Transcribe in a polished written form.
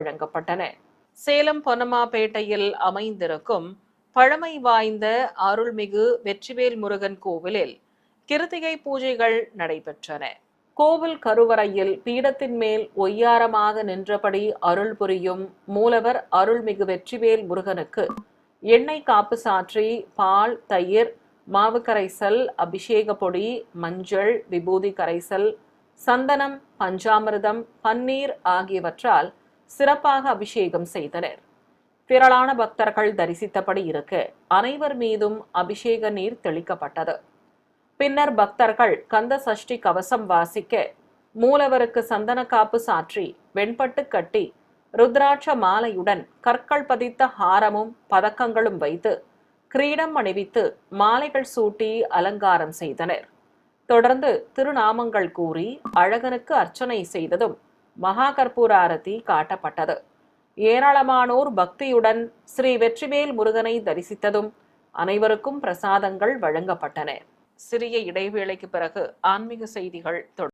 வழங்கப்பட்டன. சேலம் பொன்னம்மாபேட்டையில் அமைந்திருக்கும் பழமை வாய்ந்த அருள்மிகு வெற்றிவேல் முருகன் கோவிலில் கிருத்திகை பூஜைகள் நடைபெற்றன. கோவில் கருவறையில் பீடத்தின் மேல் ஒய்யாரமாக நின்றபடி அருள் புரியும் மூலவர் அருள்மிகு வெற்றிவேல் முருகனுக்கு எண்ணெய் காப்பு சாற்றி பால், தயிர், மாவு கரைசல், அபிஷேக பொடி, மஞ்சள், விபூதி கரைசல், சந்தனம், பஞ்சாமிர்தம், பன்னீர் ஆகியவற்றால் சிறப்பாக அபிஷேகம் செய்தனர். திரளான பக்தர்கள் தரிசித்தபடி இருக்க அனைவர் மீதும் அபிஷேக நீர் தெளிக்கப்பட்டது. பின்னர் பக்தர்கள் கந்த சஷ்டி கவசம் வாசிக்க மூலவருக்கு சந்தன காப்பு சாற்றி வெண்பட்டு கட்டி ருத்ராட்ச மாலையுடன் கற்கள் பதித்த ஹாரமும் பதக்கங்களும் வைத்து கிரீடம் அணிவித்து மாலைகள் சூட்டி அலங்காரம் செய்தனர். தொடர்ந்து திருநாமங்கள் கூறி அழகனுக்கு அர்ச்சனை செய்ததும் மகா கற்பூர ஆரத்தி காட்டப்பட்டது. ஏராளமானோர் பக்தியுடன் ஸ்ரீ வெற்றிவேல் முருகனை தரிசித்ததும் அனைவருக்கும் பிரசாதங்கள் வழங்கப்பட்டன. சிறிய இடைவேளைக்கு பிறகு ஆன்மீக செய்திகள் தொடரும்.